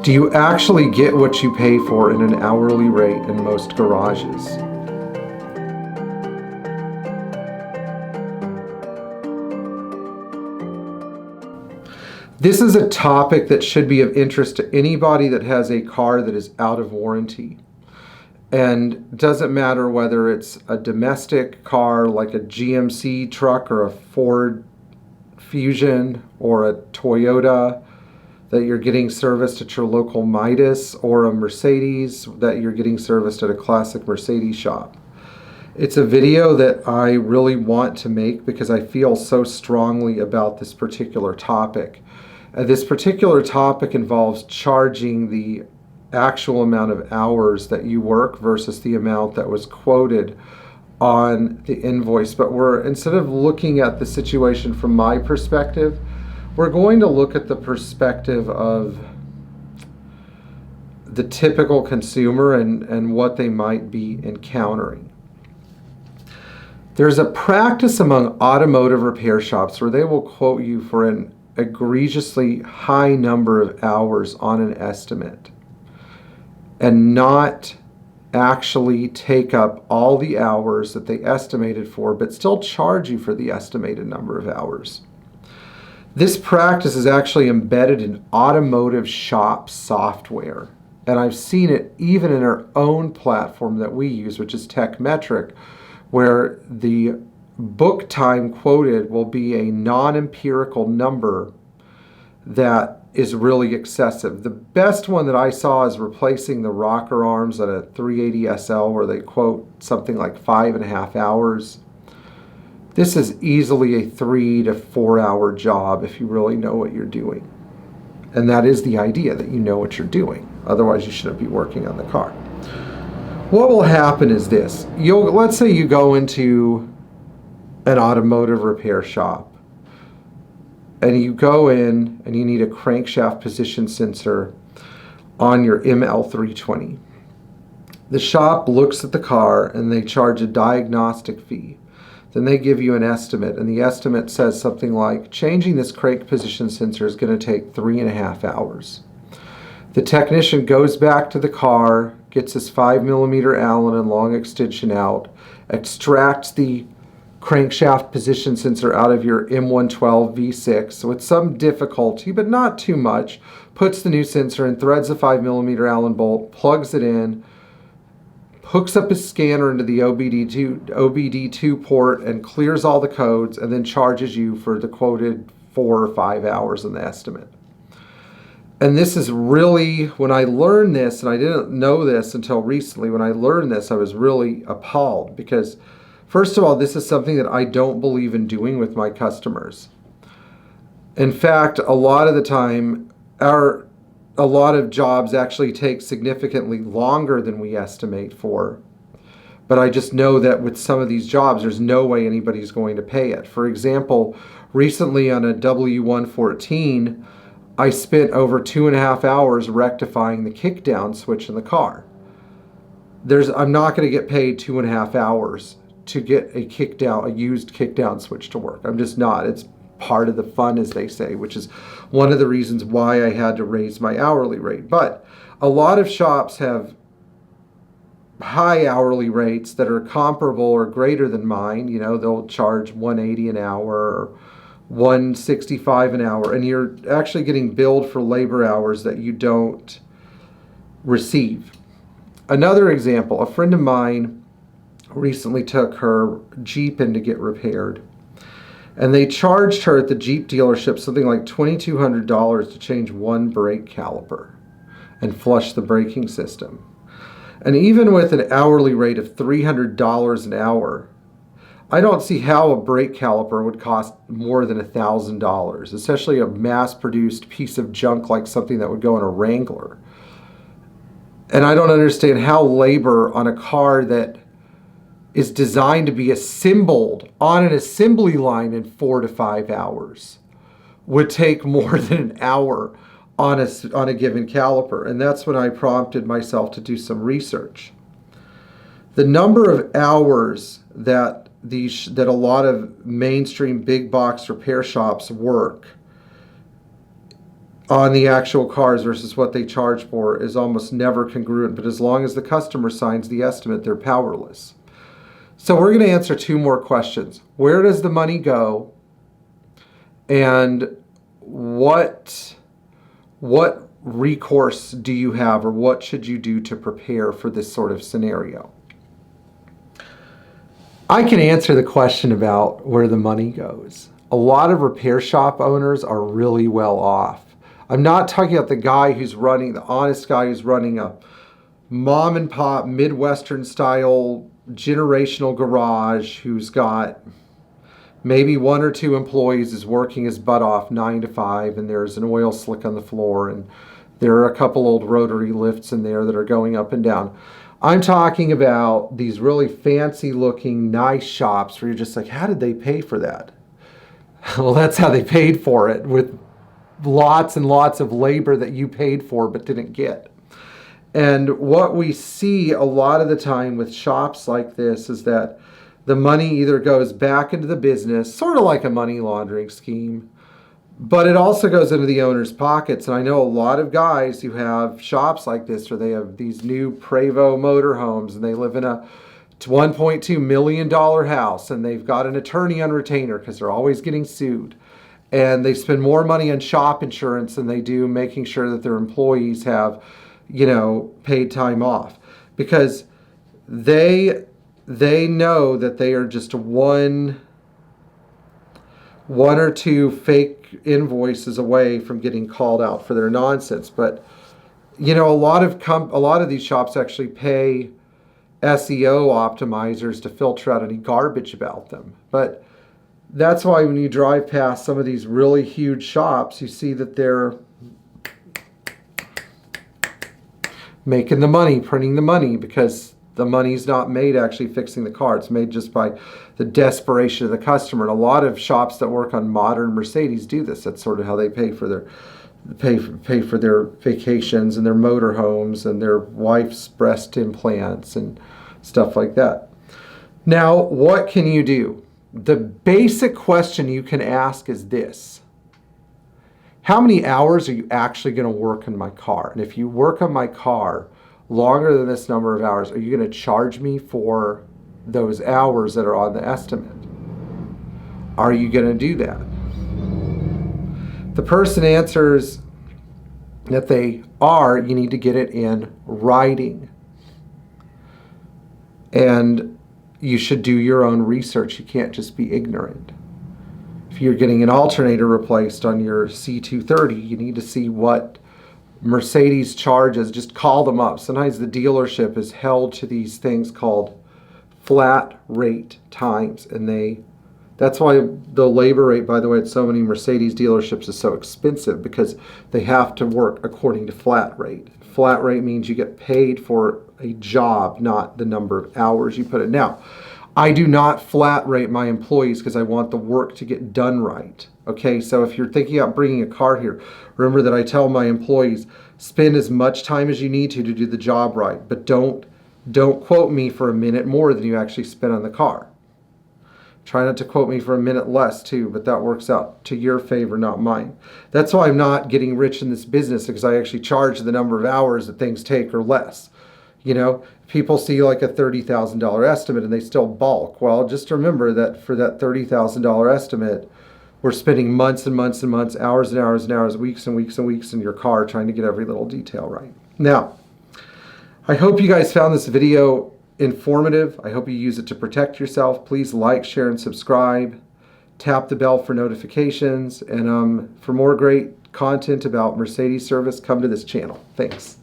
Do you actually get what you pay for in an hourly rate in most garages? This is a topic that should be of interest to anybody that has a car that is out of warranty. And doesn't matter whether it's a domestic car like a GMC truck or a Ford Fusion or a Toyota that you're getting serviced at your local Midas, or a Mercedes that you're getting serviced at a Classic Mercedes shop. It's a video that I really want to make because I feel so strongly about this particular topic. This particular topic involves charging the actual amount of hours that you work versus the amount that was quoted on the invoice. But instead of looking at the situation from my perspective, we're going to look at the perspective of the typical consumer and what they might be encountering. There's a practice among automotive repair shops where they will quote you for an egregiously high number of hours on an estimate and not actually take up all the hours that they estimated for, but still charge you for the estimated number of hours. This practice is actually embedded in automotive shop software, and I've seen it even in our own platform that we use, which is TechMetric, where the book time quoted will be a non-empirical number that is really excessive. The best one that I saw is replacing the rocker arms at a 380 SL, where they quote something like 5.5 hours. This is easily a 3 to 4 hour job if you really know what you're doing. And that is the idea, that you know what you're doing. Otherwise you shouldn't be working on the car. What will happen is this. Let's say you go into an automotive repair shop and you go in and you need a crankshaft position sensor on your ML320. The shop looks at the car and they charge a diagnostic fee. Then they give you an estimate, and the estimate says something like, changing this crank position sensor is going to take 3.5 hours. The technician goes back to the car, gets his 5mm Allen and long extension out, extracts the crankshaft position sensor out of your M112 V6 with some difficulty, but not too much, puts the new sensor in, threads the 5mm Allen bolt, plugs it in, hooks up his scanner into the OBD2 port and clears all the codes, and then charges you for the quoted 4 or 5 hours in the estimate. And this is really, when I learned this, and I didn't know this until recently, when I learned this, I was really appalled because, first of all, this is something that I don't believe in doing with my customers. In fact, a lot of the time, a lot of jobs actually take significantly longer than we estimate for. But I just know that with some of these jobs, there's no way anybody's going to pay it. For example, recently on a W114, I spent over 2.5 hours rectifying the kickdown switch in the car. I'm not going to get paid 2.5 hours to get a used kickdown switch to work. I'm just not. It's part of the fun, as they say, which is one of the reasons why I had to raise my hourly rate. But a lot of shops have high hourly rates that are comparable or greater than mine. You know, they'll charge $180 an hour or $165 an hour, and you're actually getting billed for labor hours that you don't receive. Another example, a friend of mine recently took her Jeep in to get repaired. And they charged her at the Jeep dealership something like $2,200 to change one brake caliper and flush the braking system. And even with an hourly rate of $300 an hour, I don't see how a brake caliper would cost more than $1,000, especially a mass-produced piece of junk like something that would go in a Wrangler. And I don't understand how labor on a car that is designed to be assembled on an assembly line in 4 to 5 hours would take more than an hour on a given caliper. And that's when I prompted myself to do some research. The number of hours that a lot of mainstream big box repair shops work on the actual cars versus what they charge for is almost never congruent. But as long as the customer signs the estimate, they're powerless. So we're going to answer two more questions. Where does the money go? And what recourse do you have, or what should you do to prepare for this sort of scenario? I can answer the question about where the money goes. A lot of repair shop owners are really well off. I'm not talking about the guy who's running, the honest guy who's running a mom and pop Midwestern style generational garage, who's got maybe 1 or 2 employees, is working his butt off 9 to 5, and there's an oil slick on the floor, and there are a couple old rotary lifts in there that are going up and down. I'm talking about these really fancy looking nice shops where you're just like, how did they pay for that? Well, that's how they paid for it, with lots and lots of labor that you paid for but didn't get. And what we see a lot of the time with shops like this is that the money either goes back into the business, sort of like a money laundering scheme, but it also goes into the owner's pockets. And I know a lot of guys who have shops like this, where they have these new Prevost motorhomes, and they live in a $1.2 million house, and they've got an attorney on retainer because they're always getting sued. And they spend more money on shop insurance than they do making sure that their employees have, paid time off, because they know that they are just one or two fake invoices away from getting called out for their nonsense. But a lot of these shops actually pay SEO optimizers to filter out any garbage about them. But that's why when you drive past some of these really huge shops, you see that they're making the money, printing the money, because the money's not made actually fixing the car. It's made just by the desperation of the customer. And a lot of shops that work on modern Mercedes do this. That's sort of how they pay for their vacations and their motorhomes and their wife's breast implants and stuff like that. Now, what can you do? The basic question you can ask is this: how many hours are you actually going to work on my car? And if you work on my car longer than this number of hours, are you going to charge me for those hours that are on the estimate? Are you going to do that? The person answers that they are. You need to get it in writing. And you should do your own research. You can't just be ignorant. If you're getting an alternator replaced on your C230, you need to see what Mercedes charges. Just call them up. Sometimes the dealership is held to these things called flat rate times, and that's why the labor rate, by the way, at so many Mercedes dealerships is so expensive, because they have to work according to flat rate. Flat rate means you get paid for a job, not the number of hours you put in. Now, I do not flat rate my employees because I want the work to get done right. Okay, so if you're thinking about bringing a car here, remember that I tell my employees, spend as much time as you need to do the job right, but don't quote me for a minute more than you actually spend on the car. Try not to quote me for a minute less too, but that works out to your favor, not mine. That's why I'm not getting rich in this business, because I actually charge the number of hours that things take or less. People see like a $30,000 estimate and they still balk. Well, just remember that for that $30,000 estimate, we're spending months and months and months, hours and hours and hours, weeks and weeks and weeks in your car trying to get every little detail right. Now, I hope you guys found this video informative. I hope you use it to protect yourself. Please like, share, and subscribe. Tap the bell for notifications. And for more great content about Mercedes service, come to this channel. Thanks.